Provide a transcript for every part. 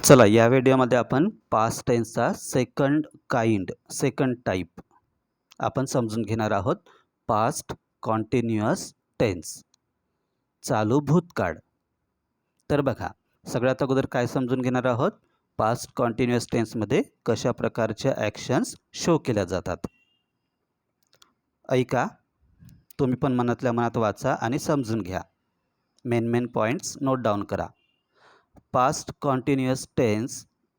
चला या व्हिडिओमध्ये आपण पास्ट टेन्सचा सेकंड टाइप आपण समजून घेणार आहोत. पास्ट कॉन्टिन्युअस टेन्स, चालू भूतकाळ. तर बघा, सगळ्यात अगोदर काय समजून घेणार आहोत, पास्ट कॉन्टिन्युअस टेन्समध्ये कशा प्रकारच्या ॲक्शन्स शो केल्या जातात. ऐका, तुम्ही पण मनातल्या मनात वाचा आणि समजून घ्या. मेन पॉईंट्स नोट डाऊन करा. Past continuous tense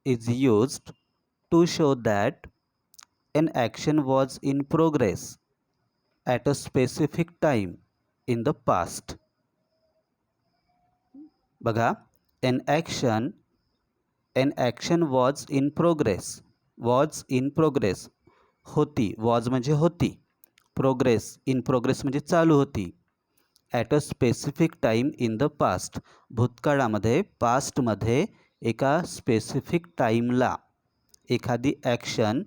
is used to show that an action was in progress at a specific time in the past. बघा, an action was in progress. होती, was म्हणजे होती, प्रोग्रेस, in progress म्हणजे चालू होती. At a specific time in the past, भूतकाळामध्ये, पास्टमध्ये एका specific टाईमला एखादी ॲक्शन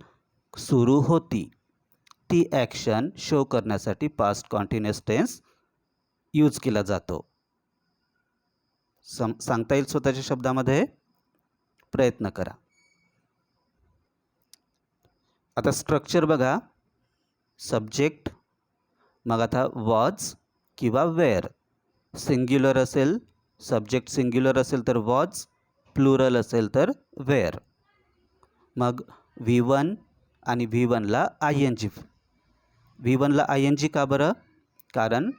सुरू होती. ती ॲक्शन शो करण्यासाठी पास्ट कॉन्टिन्युअस टेन्स यूज केला जातो. सांगता येईल स्वतःच्या शब्दामध्ये? प्रयत्न करा. आता स्ट्रक्चर बघा. सब्जेक्ट, मग आता वॉज किंवा वेअर. सिंग्युलर असेल, सब्जेक्ट सिंग्युलर असेल तर वॉज, प्लुरल असेल तर वेअर. मग V1 आणि V1ला ING. V1ला ING का बरं? कारण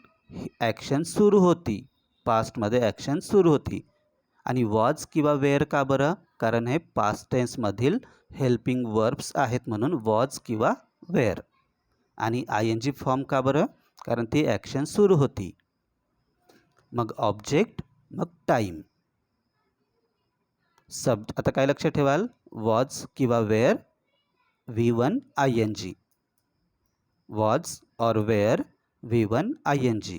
ॲक्शन सुरू होती, पास्टमध्ये ॲक्शन सुरू होती. आणि वॉज किंवा वेअर का बरं? कारण हे पास्ट टेन्समधील हेल्पिंग वर्ब्स आहेत, म्हणून वॉज किंवा वेअर. आणि ING फॉर्म का बरं? कारण ती ॲक्शन सुरू होती. मग ऑब्जेक्ट, मग टाईम. आता काय लक्षात ठेवाल? वॉज किंवा वेअर, V1 ING. वॉज और वेअर, V1 ING.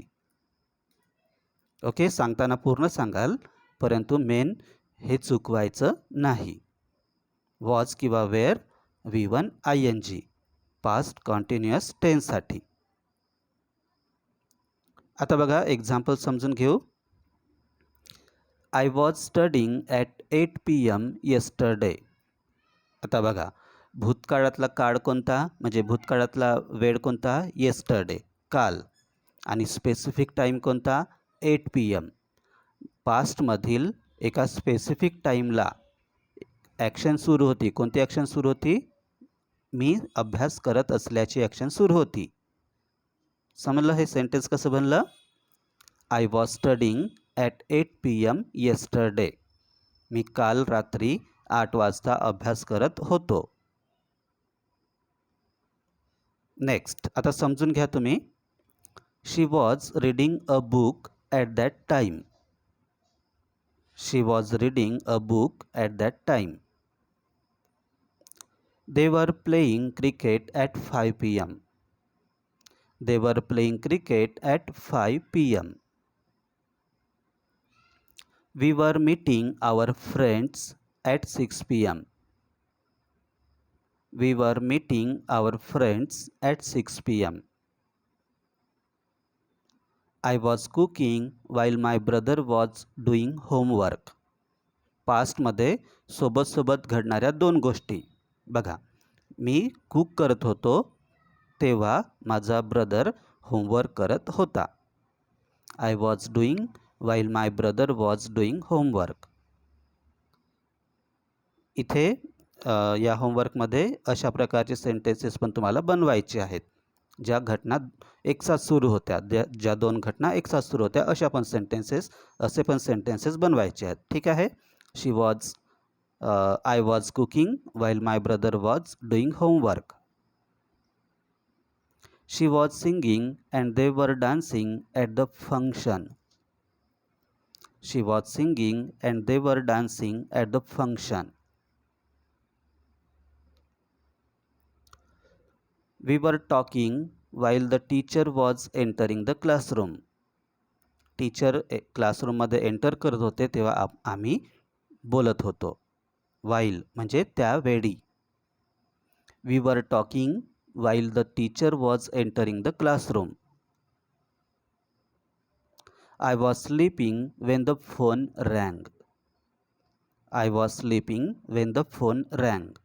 ओके, सांगताना पूर्ण सांगाल, परंतु मेन हे चुकवायचं नाही. वॉज किंवा were, V1 ING, past continuous टेन्ससाठी. आता बघा, एक्झाम्पल समजून घेऊ. I was studying at 8 PM yesterday. आता बघा, भूतकाळातला काळ कोणता, म्हणजे भूतकाळातला वेळ कोणता? येस्टरडे, काल. आणि स्पेसिफिक टाईम कोणता? 8 PM. पास्टमधील एका स्पेसिफिक टाईमला ॲक्शन सुरू होती. कोणती ॲक्शन सुरू होती? मी अभ्यास करत असल्याची ॲक्शन सुरू होती. समजलं हे सेंटेन्स कसं बनलं? I was studying at 8 PM yesterday. मी काल रात्री 8 वाजता अभ्यास करत होतो. नेक्स्ट, आता समजून घ्या तुम्ही. She was reading a book at that time. She was reading a book at that time. They were playing cricket at 5 PM. They were playing cricket at 5 PM. We were meeting our friends at 6 PM. We were meeting our friends at 6 PM. I was cooking while my brother was doing homework. पास्टमध्ये सोबत घडणाऱ्या दोन गोष्टी. बघा, मी cook करत होतो तेव्हा माझा brother homework करत होता. I was doing while my brother was doing homework. इथे या होमवर्कमध्ये अशा प्रकारचे सेंटेन्सेस पण तुम्हाला बनवायचे आहेत. ज्या घटना एकसाथ सुरू होत्या, ज्या दोन घटना एकसाथ सुरू होत्या, असे पण सेंटेन्सेस बनवायचे आहेत. ठीक आहे. I was cooking while my brother was doing homework. She was singing and they were dancing at the function. She was singing and they were dancing at the function. We were talking while the teacher was entering the classroom. Teacher क्लासरूममध्ये enter करत होते तेव्हा आम्ही बोलत होतो. while म्हणजे त्यावेळी. We were talking while the teacher was entering the classroom. I was sleeping when the phone rang. I was sleeping when the phone rang.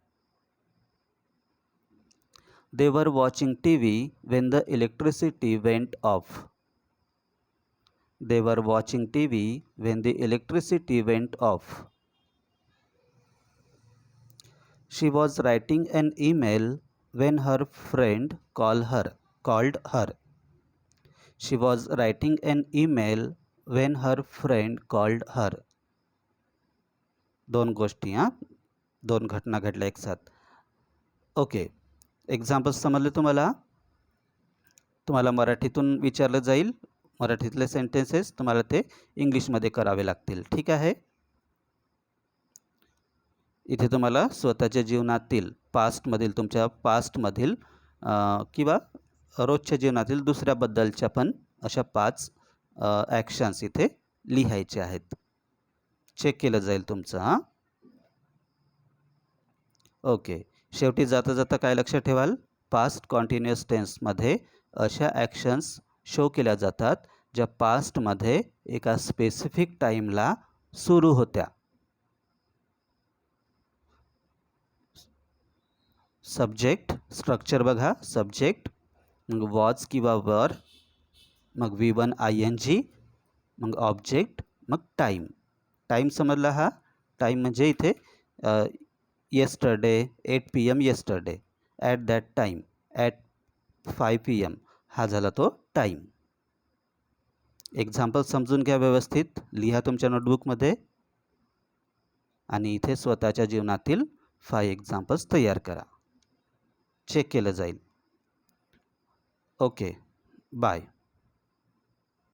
They were watching TV when the electricity went off. They were watching TV when the electricity went off. She was writing an email when her friend called her. She was writing an email when her friend called her. दोन गोष्टी हां, दोन घटना घडल्या एक साथ. Okay, examples समजले तुम्हाला? तुम्हाला मराठीतून विचारलं जाईल, मराठीतले सेंटेन्सेस तुम्हाला ते इंग्लिशमध्ये करावे लागतील. ठीक आहे. इथे तुम्हाला स्वतःच्या जीवनातील तुमच्या पास्टमधील किंवा रोजच्या जीवनातील दुसऱ्याबद्दलच्या पण अशा 5 ॲक्शन्स इथे लिहायचे आहेत. चेक केलं जाईल तुमचं हां. ओके, शेवटी जाता जाता काय लक्षात ठेवाल? पास्ट कॉन्टिन्युअस टेन्समध्ये अशा ॲक्शन्स शो केल्या जातात ज्या पास्टमध्ये एका स्पेसिफिक टाईमला सुरू होत्या. सब्जेक्ट स्ट्रक्चर बघा, सब्जेक्ट, मग वॉज किंवा वर, मग V1 ING, मग ऑब्जेक्ट, मग टाईम. टाईम समजला हा? टाईम म्हणजे इथे yesterday 8 PM yesterday, at that time, at 5 PM हा झाला तो टाईम. एक्झाम्पल समजून घ्या, व्यवस्थित लिहा तुमच्या नोटबुकमध्ये आणि इथे स्वतःच्या जीवनातील 5 एक्झाम्पल्स तयार करा. चेक केलं जाईल. Okay, bye.